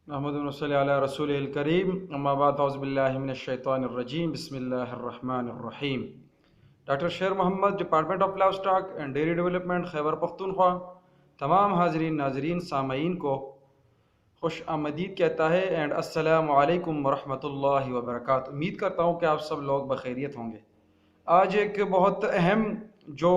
محمد صلی اللہ رسول الکریم اما بعد اعوذ باللہ من الشیطان الرجیم بسم اللہ الرحمن الرحیم۔ Doctor Sher Muhammad, department of livestock and dairy development, Khyber Pakhtunkhwa, تمام حاضرین ناظرین سامعین کو خوش آمدید کہتا ہے اینڈ السلام علیکم ورحمۃ اللہ وبرکاتہ۔ امید کرتا ہوں کہ آپ سب لوگ بخیریت ہوں گے۔ آج ایک بہت اہم جو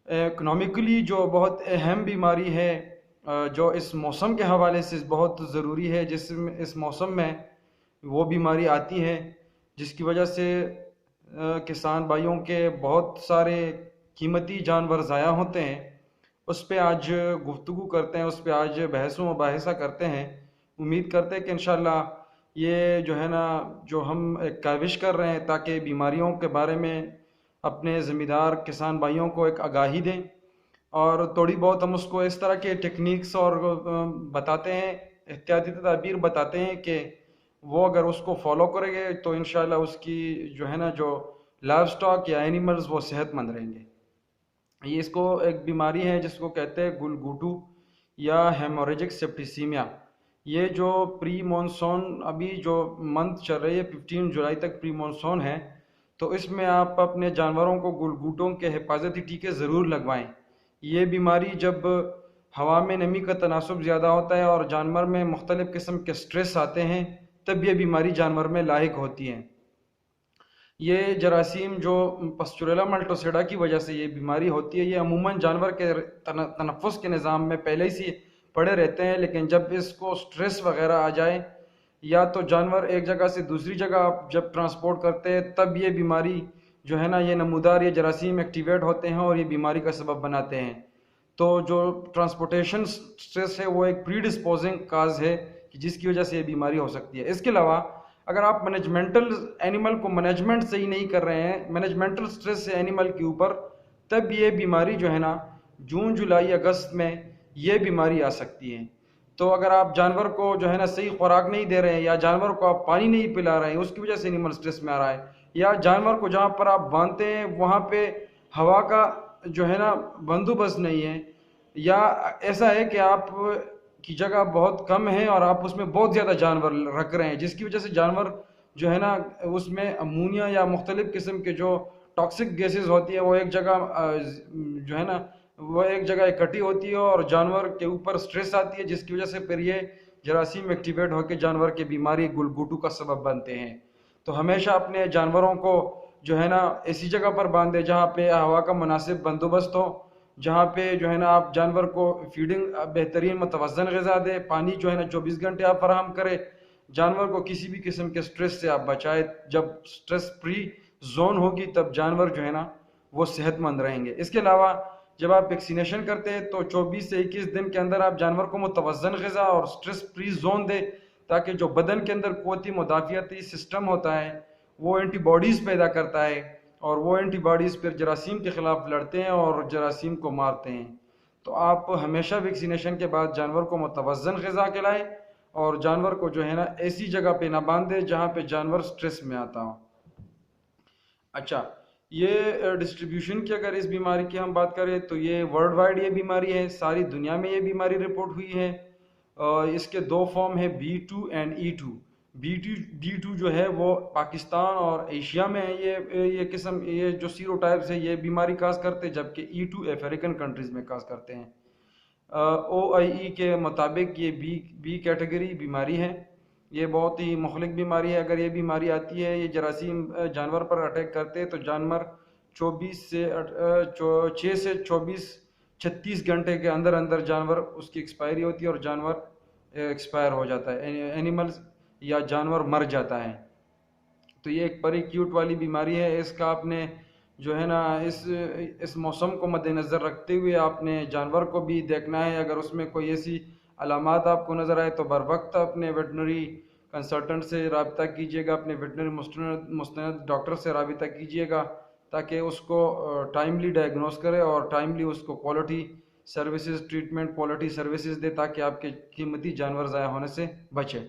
اکنامکلی جو بہت اہم بیماری ہے، جو اس موسم کے حوالے سے بہت ضروری ہے، اس موسم میں وہ بیماری آتی ہے جس کی وجہ سے کسان بھائیوں کے بہت سارے قیمتی جانور ضائع ہوتے ہیں، اس پہ آج گفتگو کرتے ہیں، اس پہ آج بحث و مباحثہ کرتے ہیں۔ امید کرتے ہیں کہ انشاءاللہ یہ جو ہے نا، جو ہم ایک کاوش کر رہے ہیں تاکہ بیماریوں کے بارے میں اپنے ذمہ دار کسان بھائیوں کو ایک آگاہی دیں، اور تھوڑی بہت ہم اس کو اس طرح کے ٹیکنیکس اور بتاتے ہیں، احتیاطی تدابیر بتاتے ہیں کہ وہ اگر اس کو فالو کریں گے تو انشاءاللہ اس کی جو ہے نا، جو لائف سٹاک یا اینیملز وہ صحت مند رہیں گے۔ یہ اس کو ایک بیماری ہے جس کو کہتے ہیں گلگوٹو یا ہیموریجک سیپٹیسیمیا۔ یہ جو پری مونسون ابھی جو منتھ چل رہی ہے 15 جولائی تک پری مونسون ہے، تو اس میں آپ اپنے جانوروں کو گلگوٹوں کے حفاظتی ٹیکے ضرور لگوائیں۔ یہ بیماری جب ہوا میں نمی کا تناسب زیادہ ہوتا ہے اور جانور میں مختلف قسم کے سٹریس آتے ہیں، تب یہ بیماری جانور میں لاحق ہوتی ہے۔ یہ جراثیم جو پسچوریلا ملٹوسیڈا کی وجہ سے یہ بیماری ہوتی ہے، یہ عموماً جانور کے تنفس کے نظام میں پہلے ہی سے پڑے رہتے ہیں، لیکن جب اس کو سٹریس وغیرہ آ جائے یا تو جانور ایک جگہ سے دوسری جگہ آپ جب ٹرانسپورٹ کرتے ہیں، تب یہ بیماری جو ہے نا، یہ نمودار یہ جراثیم ایکٹیویٹ ہوتے ہیں اور یہ بیماری کا سبب بناتے ہیں۔ تو جو ٹرانسپورٹیشن سٹریس ہے وہ ایک پری ڈسپوزنگ کاز ہے جس کی وجہ سے یہ بیماری ہو سکتی ہے۔ اس کے علاوہ اگر آپ مینجمنٹل اینیمل کو مینجمنٹ صحیح نہیں کر رہے ہیں، مینجمنٹل سٹریس ہے اینیمل کے اوپر، تب یہ بیماری جو ہے نا جون جولائی اگست میں یہ بیماری آ سکتی ہے۔ تو اگر آپ جانور کو جو ہے نا صحیح خوراک نہیں دے رہے ہیں، یا جانور کو آپ پانی نہیں پلا رہے ہیں، اس کی وجہ سے اینیمل سٹریس میں آ رہا ہے، یا جانور کو جہاں پر آپ باندھتے ہیں وہاں پہ ہوا کا جو ہے نا بندوبست نہیں ہے، یا ایسا ہے کہ آپ کی جگہ بہت کم ہے اور آپ اس میں بہت زیادہ جانور رکھ رہے ہیں، جس کی وجہ سے جانور جو ہے نا اس میں امونیا یا مختلف قسم کے جو ٹاکسک گیسز ہوتی ہیں وہ ایک جگہ جو ہے نا وہ ایک جگہ اکٹھی ہوتی ہے اور جانور کے اوپر سٹریس آتی ہے، جس کی وجہ سے پھر یہ جراثیم ایکٹیویٹ ہو کے جانور کی بیماری گلگوٹو کا سبب بنتے ہیں۔ تو ہمیشہ اپنے جانوروں کو جو ہے نا ایسی جگہ پر باندھے جہاں پہ ہوا کا مناسب بندوبست ہو، جہاں پہ جو ہے نا آپ جانور کو فیڈنگ بہترین متوازن غذا دے، پانی جو ہے نا 24 گھنٹے آپ فراہم کرے، جانور کو کسی بھی قسم کے سٹریس سے آپ بچائے۔ جب سٹریس فری زون ہوگی تب جانور جو ہے نا وہ صحت مند رہیں گے۔ اس کے علاوہ جب آپ ویکسینیشن کرتے ہیں تو 24 سے 21 دن کے اندر آپ جانور کو متوازن غذا اور سٹریس فری زون دے، تاکہ جو بدن کے اندر قوتی مدافعتی سسٹم ہوتا ہے وہ اینٹی باڈیز پیدا کرتا ہے، اور وہ اینٹی باڈیز پھر جراثیم کے خلاف لڑتے ہیں اور جراثیم کو مارتے ہیں۔ تو آپ ہمیشہ ویکسینیشن کے بعد جانور کو متوازن غذا کھلائیں اور جانور کو جو ہے نا ایسی جگہ پہ نہ باندھے جہاں پہ جانور سٹریس میں آتا ہو۔ اچھا، یہ ڈسٹریبیوشن کی اگر اس بیماری کی ہم بات کریں تو یہ ورلڈ وائڈ یہ بیماری ہے، ساری دنیا میں یہ بیماری رپورٹ ہوئی ہے۔ اس کے دو فارم ہے، B2 اینڈ E2۔ B2 جو ہے وہ پاکستان اور ایشیا میں یہ قسم یہ جو سیرو ٹائپس ہے یہ بیماری کاز کرتے، جبکہ E2 افریقن کنٹریز میں کاز کرتے ہیں۔ OIE کے مطابق یہ بی کیٹیگری بیماری ہے، یہ بہت ہی مہلک بیماری ہے۔ اگر یہ بیماری آتی ہے، یہ جراثیم جانور پر اٹیک کرتے تو جانور 6 سے 36 گھنٹے کے اندر اندر جانور اس کی ایکسپائری ہوتی ہے اور جانور ایکسپائر ہو جاتا ہے، اینیملز یا جانور مر جاتا ہے۔ تو یہ ایک بڑی کیوٹ والی بیماری ہے۔ اس کا آپ نے جو ہے نا اس موسم کو مد نظر رکھتے ہوئے آپ نے جانور کو بھی دیکھنا ہے۔ اگر اس میں کوئی ایسی علامات آپ کو نظر آئے تو بر وقت اپنے ویٹنری کنسلٹنٹ سے رابطہ کیجیے گا، اپنے ویٹنری مستند ڈاکٹر سے رابطہ کیجیے گا، تاکہ اس کو ٹائملی ڈائگنوز کرے اور ٹائملی اس کو quality services treatment quality services دے، تاکہ آپ کے قیمتی جانور ضائع ہونے سے بچے۔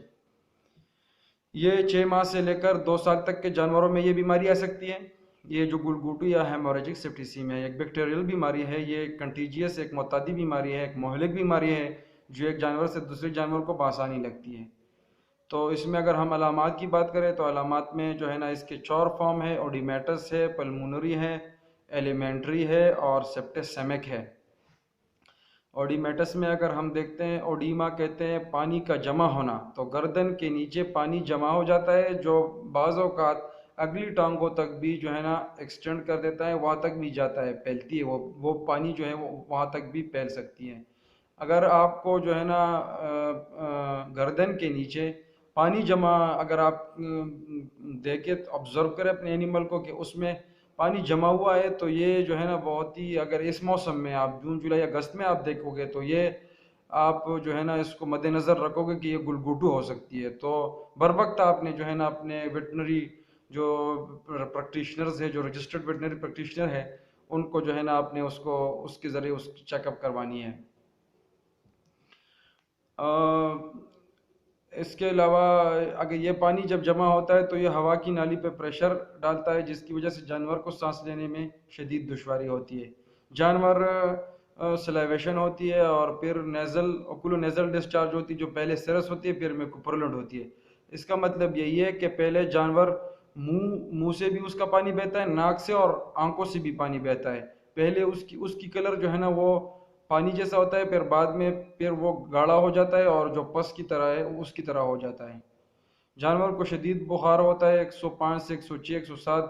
یہ 6 ماہ سے لے کر 2 سال تک کے جانوروں میں یہ بیماری آ سکتی ہے۔ یہ جو گلگوٹو یا ہیموریجک سیپٹیسیمیا ایک بیکٹیریل بیماری ہے، یہ کنٹیجیس ایک معتدی بیماری ہے، ایک مہلک بیماری ہے، جو ایک جانور سے دوسرے جانور کو بآسانی لگتی ہے۔ تو اس میں اگر ہم علامات کی بات کریں تو علامات میں جو ہے نا اس کے 4 فارم ہے، اوڈیمیٹس ہے، پلمونری ہے، ایلیمنٹری ہے اور سیپٹیسیمک ہے۔ اوڈیمیٹس میں اگر ہم دیکھتے ہیں، اوڈیما کہتے ہیں پانی کا جمع ہونا، تو گردن کے نیچے پانی جمع ہو جاتا ہے جو بعض اوقات اگلی ٹانگوں تک بھی جو ہے نا ایکسٹینڈ کر دیتا ہے، وہاں تک بھی جاتا ہے، پھیلتی ہے، وہ پانی جو ہے وہ وہاں تک بھی پھیل سکتی ہے۔ اگر آپ کو جو ہے نا گردن کے نیچے پانی جمع اگر آپ دیکھیں آبزرو کریں اپنے اینیمل کو کہ اس میں پانی جمع ہوا ہے، تو یہ جو ہے نا بہت ہی، اگر اس موسم میں آپ جون جولائی اگست میں آپ دیکھو گے تو یہ آپ جو ہے نا اس کو مد نظر رکھو گے کہ یہ گلگوٹو ہو سکتی ہے۔ تو بر وقت آپ نے جو ہے نا اپنے ویٹنری جو پریکٹیشنرز ہے، جو رجسٹرڈ ویٹنری پریکٹیشنر ہے، ان کو جو ہے نا آپ نے اس کے ذریعے اس کی چیک اپ کروانی ہے۔ اس کے علاوہ اگر یہ پانی جب جمع ہوتا ہے تو یہ ہوا کی نالی پہ پریشر ڈالتا ہے، جس کی وجہ سے جانور کو سانس لینے میں شدید دشواری ہوتی ہے۔ جانور سلیویشن ہوتی ہے اور پھر اوکولو نیزل ڈسچارج ہوتی ہے، جو پہلے سرس ہوتی ہے پھر میں کوپرولنٹ ہوتی ہے۔ اس کا مطلب یہی ہے کہ پہلے جانور منہ سے بھی اس کا پانی بہتا ہے، ناک سے اور آنکھوں سے بھی پانی بہتا ہے۔ پہلے اس کی کلر جو ہے نا وہ پانی جیسا ہوتا ہے، پھر بعد میں پھر وہ گاڑھا ہو جاتا ہے اور جو پس کی طرح ہے اس کی طرح ہو جاتا ہے۔ جانور کو شدید بخار ہوتا ہے 105 سے 106 107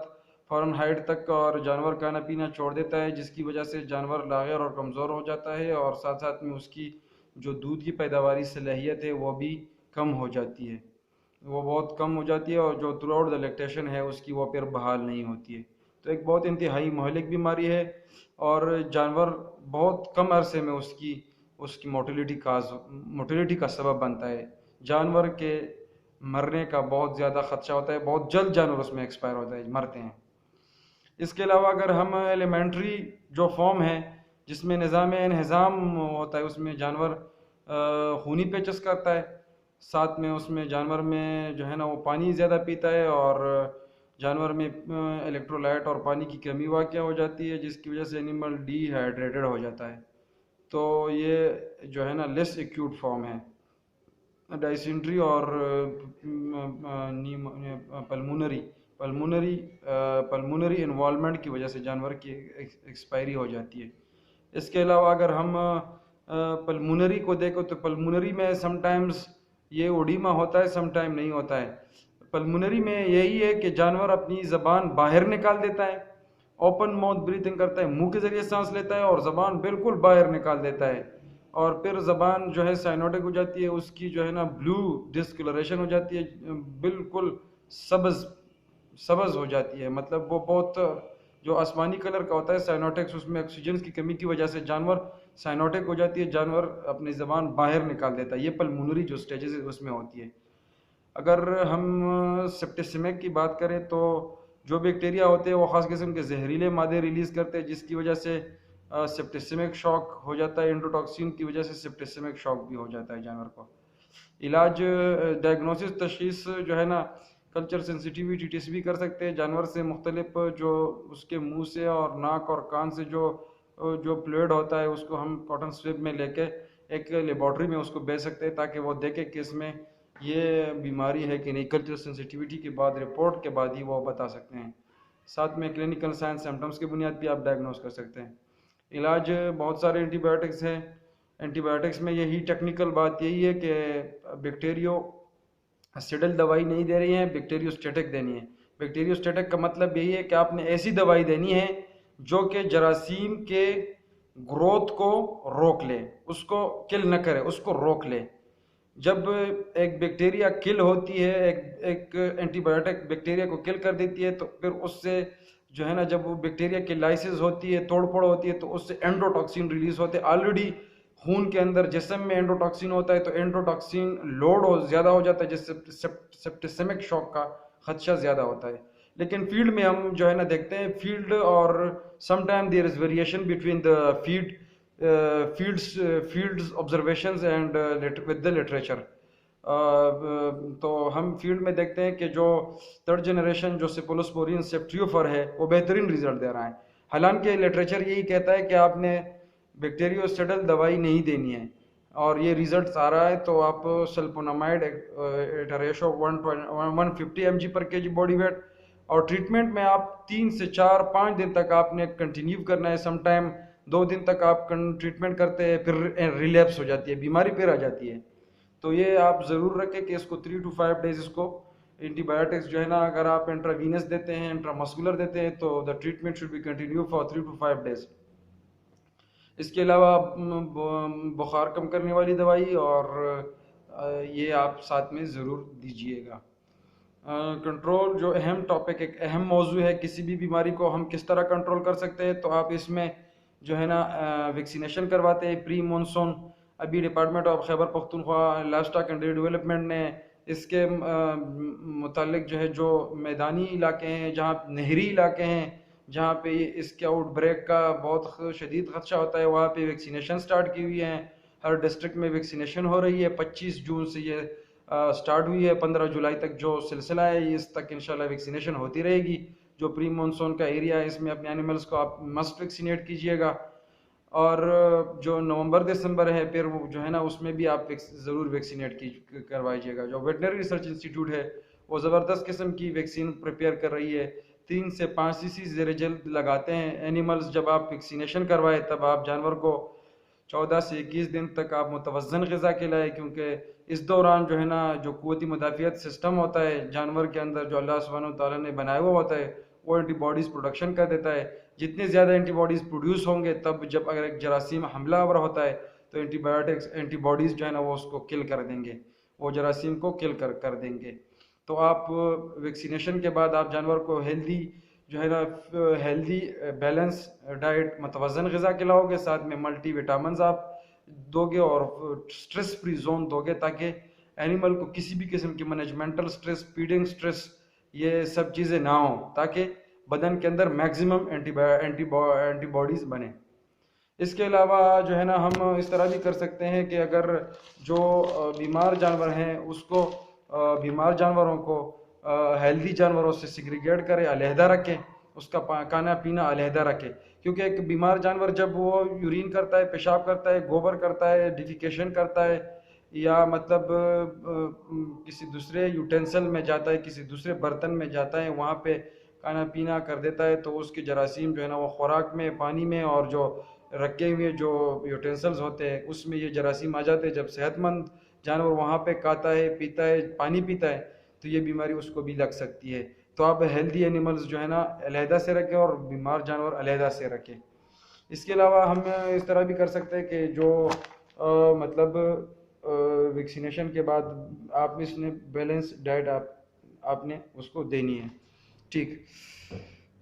فارنہائٹ تک، اور جانور کھانا پینا چھوڑ دیتا ہے، جس کی وجہ سے جانور لاغر اور کمزور ہو جاتا ہے، اور ساتھ ساتھ میں اس کی جو دودھ کی پیداواری صلاحیت ہے وہ بھی کم ہو جاتی ہے، وہ بہت کم ہو جاتی ہے، اور جو تھرو آؤٹ دا لیکٹیشن ہے اس کی وہ پھر بحال نہیں ہوتی ہے۔ تو ایک بہت انتہائی مہلک بیماری ہے، اور جانور بہت کم عرصے میں اس کی موٹیلیٹی کا سبب بنتا ہے۔ جانور کے مرنے کا بہت زیادہ خدشہ ہوتا ہے، بہت جلد جانور اس میں ایکسپائر ہوتا ہے، مرتے ہیں۔ اس کے علاوہ اگر ہم ایلیمنٹری جو فارم ہے جس میں نظام انہضام ہوتا ہے، اس میں جانور خونی پیچس کرتا ہے، ساتھ میں اس میں جانور میں جو ہے نا وہ پانی زیادہ پیتا ہے، اور جانور میں الیکٹرولائٹ اور پانی کی کمی واقع ہو جاتی ہے، جس کی وجہ سے اینیمل ڈی ہائیڈریٹڈ ہو جاتا ہے۔ تو یہ جو ہے نا لیس ایکیوٹ فارم ہے۔ ڈائسینٹری اور پلمونری انوالومنٹ کی وجہ سے جانور کی ایکسپائری ہو جاتی ہے۔ اس کے علاوہ اگر ہم پلمونری کو دیکھو تو پلمونری میں سم ٹائمز یہ اوڈیما ہوتا ہے، سم ٹائم نہیں ہوتا ہے۔ پلمونری میں یہی ہے کہ جانور اپنی زبان باہر نکال دیتا ہے، اوپن ماؤتھ بریتھنگ کرتا ہے، منہ کے ذریعے سانس لیتا ہے اور زبان بالکل باہر نکال دیتا ہے، اور پھر زبان جو ہے سائنوٹک ہو جاتی ہے، اس کی جو ہے نا بلو ڈسکلریشن ہو جاتی ہے، بالکل سبز ہو جاتی ہے، مطلب وہ بہت جو آسمانی کلر کا ہوتا ہے سائنوٹکس، اس میں آکسیجن کی کمی کی وجہ سے جانور سائنوٹک ہو جاتی ہے، جانور اپنی زبان باہر نکال دیتا ہے۔ یہ پلمونری جو سٹیجز اس میں ہوتی ہے۔ اگر ہم سیپٹیسیمک کی بات کریں تو جو بیکٹیریا ہوتے ہیں وہ خاص قسم کے زہریلے مادے ریلیز کرتے ہیں، جس کی وجہ سے سیپٹیسیمک شاک ہو جاتا ہے، انڈوٹاکسین کی وجہ سے سیپٹیسیمک شاک بھی ہو جاتا ہے جانور کو۔ علاج ڈائگنوسس تشخیص جو ہے نا کلچر سینسیٹیویٹی ٹیسٹ بھی کر سکتے ہیں، جانور سے مختلف جو اس کے منہ سے اور ناک اور کان سے جو فلوئڈ ہوتا ہے اس کو ہم کاٹن سویب میں لے کے ایک لیبارٹری میں اس کو بھیج سکتے ہیں تاکہ وہ دیکھے کہ اس میں یہ بیماری ہے کہ نہیں، کلچر سینسیٹیویٹی کے بعد رپورٹ کے بعد ہی وہ بتا سکتے ہیں۔ ساتھ میں کلینکل سائنس سمپٹمز کی بنیاد پہ آپ ڈائگنوز کر سکتے ہیں۔ علاج بہت سارے اینٹی بایوٹکس ہیں، اینٹی بایوٹکس میں یہی ٹیکنیکل بات یہی ہے کہ بیکٹیریو اسٹیڈل دوائی نہیں دے رہی ہیں، بیکٹیریو اسٹیٹک دینی ہے۔ بیکٹیریو اسٹیٹک کا مطلب یہی ہے کہ آپ نے ایسی دوائی دینی ہے جو کہ جراثیم کے گروتھ کو روک لے، اس کو کل نہ کرے، اس کو روک لے۔ جب ایک بیکٹیریا کل ہوتی ہے، ایک اینٹی بایوٹک بیکٹیریا کو کل کر دیتی ہے، تو پھر اس سے جو ہے نا جب وہ بیکٹیریا کی لائسز ہوتی ہے، توڑ پھوڑ ہوتی ہے، تو اس سے اینڈوٹاکسین ریلیز ہوتے ہیں۔ آلریڈی خون کے اندر جسم میں اینڈوٹاکسین ہوتا ہے، تو اینڈوٹاکسین لوڈ زیادہ ہو جاتا ہے، جس سے سیپٹیسیمک شوک کا خدشہ زیادہ ہوتا ہے۔ لیکن فیلڈ میں ہم جو ہے نا دیکھتے ہیں فیلڈ، اور some time there is variation between the fields observations and with the literature. تو ہم فیلڈ میں دیکھتے ہیں کہ جو تھرڈ جنریشن جو سیپولوسپورین سیپٹریوفر ہے وہ بہترین ریزلٹ دے رہا ہے، حالانکہ لٹریچر یہی کہتا ہے کہ آپ نے بیکٹیریو اسٹیڈل دوائی نہیں دینی ہے۔ اور یہ ریزلٹس آ رہا ہے تو آپ sulphonamide at a ratio 150 mg/kg body weight, اور ٹریٹمنٹ میں آپ 3 سے 4-5 دن تک آپ نے کنٹینیو کرنا ہے. سم ٹائم 2 دن تک آپ ٹریٹمنٹ کرتے ہیں پھر ریلیپس ہو جاتی ہے، بیماری پھر آ جاتی ہے. تو یہ آپ ضرور رکھیں کہ اس کو 3 to 5 days اس کو اینٹی بایوٹکس جو ہے نا، اگر آپ انٹراوینس دیتے ہیں، انٹرامسکولر دیتے ہیں تو the treatment should be continue for 3 to 5 days. اس کے علاوہ بخار کم کرنے والی دوائی اور یہ آپ ساتھ میں ضرور دیجیے گا. کنٹرول جو اہم ٹاپک، ایک اہم موضوع ہے، کسی بھی بیماری کو ہم کس طرح کنٹرول کر سکتے ہیں، تو آپ اس میں جو ہے نا ویکسینیشن کرواتے ہیں پری مونسون. ابھی department of Khyber Pakhtunkhwa life stock and development نے اس کے متعلق جو ہے، جو میدانی علاقے ہیں، جہاں نہری علاقے ہیں، جہاں پہ اس کے آؤٹ بریک کا بہت شدید خدشہ ہوتا ہے، وہاں پہ ویکسینیشن سٹارٹ کی ہوئی ہیں. ہر ڈسٹرکٹ میں ویکسینیشن ہو رہی ہے. 25 جون سے یہ سٹارٹ ہوئی ہے، 15 جولائی تک جو سلسلہ ہے اس تک انشاءاللہ ویکسینیشن ہوتی رہے گی. جو پری مونسون کا ایریا ہے اس میں اپنے اینیملز کو آپ مسٹ ویکسینیٹ کیجئے گا. اور جو نومبر دسمبر ہے پھر وہ جو ہے نا اس میں بھی آپ ضرور ویکسینیٹ کروائیے گا. جو ویٹنری ریسرچ انسٹیٹیوٹ ہے وہ زبردست قسم کی ویکسین پریپیئر کر رہی ہے. 3 سے 5 cc زیر جلد لگاتے ہیں اینیملز. جب آپ ویکسینیشن کروائے تب آپ جانور کو 14 سے 21 دن تک آپ متوازن غذا کھلائے، کیونکہ اس دوران جو ہے نا جو قوتی مدافعت سسٹم ہوتا ہے جانور کے اندر، جو اللہ سبحانہ وتعالیٰ نے بنایا ہوا ہوتا ہے، وہ اینٹی باڈیز پروڈکشن کر دیتا ہے. جتنے زیادہ اینٹی باڈیز پروڈیوس ہوں گے، تب جب اگر ایک جراثیم حملہ آور ہوتا ہے تو اینٹی باڈیز جو ہے نا وہ اس کو کل کر دیں گے، وہ جراثیم کو کل کر دیں گے. تو آپ ویکسینیشن کے بعد آپ جانور کو ہیلدی جو ہے نا ہیلدی بیلنس ڈائٹ، متوازن غذا کھلاؤ گے، ساتھ میں ملٹی وٹامنز آپ دو گے اور سٹریس فری زون دو گے، تاکہ اینیمل کو کسی بھی قسم کی مینجمنٹل سٹریس، فیڈنگ سٹریس، یہ سب چیزیں نہ ہوں، تاکہ بدن کے اندر میکسیمم اینٹی باڈیز بنے. اس کے علاوہ جو ہے نا ہم اس طرح بھی کر سکتے ہیں کہ اگر جو بیمار جانور ہیں اس کو بیمار جانوروں کو ہیلدی جانوروں سے سیگریگیٹ کرے، علیحدہ رکھیں، اس کا کھانا پینا علیحدہ رکھے. کیونکہ ایک بیمار جانور جب وہ یورین کرتا ہے، پیشاب کرتا ہے، گوبر کرتا ہے، ڈیفیکیشن کرتا ہے، یا مطلب کسی دوسرے یوٹینسل میں جاتا ہے، کسی دوسرے برتن میں جاتا ہے، وہاں پہ کھانا پینا کر دیتا ہے، تو اس کے جراثیم جو ہے نا وہ خوراک میں، پانی میں، اور جو رکھے ہوئے جو یوٹینسلز ہوتے ہیں اس میں یہ جراثیم آ جاتے ہیں. جب صحت مند جانور وہاں پہ کھاتا ہے، پیتا ہے، پانی پیتا ہے، تو یہ بیماری اس کو بھی لگ سکتی ہے. تو آپ ہیلدی اینیملز جو ہے نا علیحدہ سے رکھیں اور بیمار جانور علیحدہ سے رکھیں. اس کے علاوہ ہم اس طرح بھی کر سکتے ہیں کہ جو مطلب ویکسینیشن کے بعد آپ اس نے بیلنس ڈائٹ آپ نے اس کو دینی ہے. ٹھیک،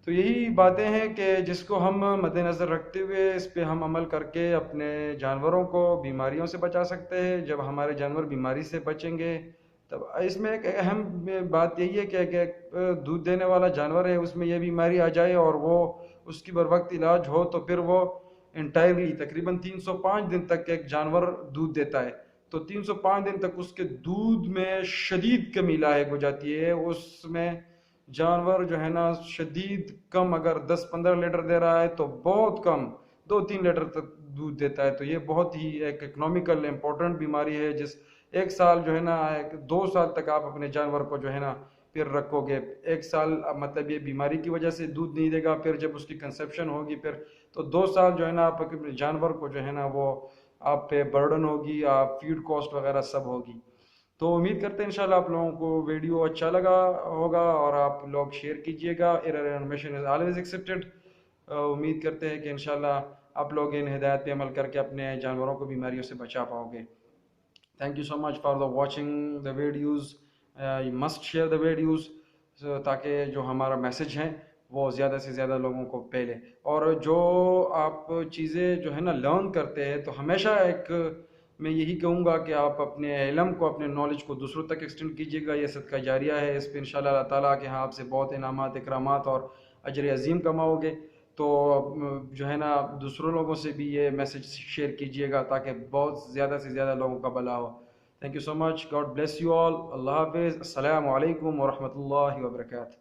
تو یہی باتیں ہیں کہ جس کو ہم مد نظر رکھتے ہوئے اس پہ ہم عمل کر کے اپنے جانوروں کو بیماریوں سے بچا سکتے ہیں. جب ہمارے جانور بیماری سے بچیں گے تب اس میں ایک اہم بات یہی ہے کہ دودھ دینے والا جانور ہے، اس میں یہ بیماری آ جائے اور وہ اس کی بر وقت علاج ہو تو پھر وہ انٹائرلی تقریباً 305 دن تک ایک جانور دودھ دیتا ہے. تو 305 دن تک اس کے دودھ میں شدید کمی لاحق ہو جاتی ہے. اس میں جانور جو ہے نا شدید کم، اگر 10-15 لیٹر دے رہا ہے تو بہت کم 2-3 لیٹر تک دودھ دیتا ہے. تو یہ بہت ہی ایک اکنامیکل امپورٹنٹ بیماری ہے، جس 1 سال جو ہے نا 2 سال تک آپ اپنے جانور کو جو ہے نا پھر رکھو گے. 1 سال مطلب یہ بیماری کی وجہ سے دودھ نہیں دے گا، پھر جب اس کی کنسیپشن ہوگی پھر تو 2 سال جو ہے نا آپ اپنے جانور کو جو ہے نا وہ آپ پہ برڈن ہوگی، آپ فیڈ کاسٹ وغیرہ سب ہوگی. تو امید کرتے ہیں انشاءاللہ آپ لوگوں کو ویڈیو اچھا لگا ہوگا اور آپ لوگ شیئر کیجئے گا. Error information is always accepted. امید کرتے ہیں کہ انشاءاللہ آپ لوگ ان ہدایت پہ عمل کر کے اپنے جانوروں کو بیماریوں سے بچا پاؤ گے. Thank you so much for the watching the videos. You must share the videos تاکہ جو ہمارا میسج ہے وہ زیادہ سے زیادہ لوگوں کو پھیلے. اور جو آپ چیزیں جو ہے نا لرن کرتے ہیں تو ہمیشہ ایک میں یہی کہوں گا کہ آپ اپنے علم کو، اپنے نالج کو دوسروں تک ایکسٹینڈ کیجیے گا. یہ صدقہ جاریہ ہے، اس پہ انشاءاللہ اللہ تعالیٰ کے ہاں آپ سے بہت انعامات، اکرامات اور اجر عظیم کماؤ گے. تو جو ہے نا دوسروں لوگوں سے بھی یہ میسج شیئر کیجیے گا تاکہ بہت زیادہ سے زیادہ لوگوں کا بھلا ہو. Thank you so much. God bless you all. اللہ حافظ. السلام علیکم ورحمۃ اللہ وبرکاتہ.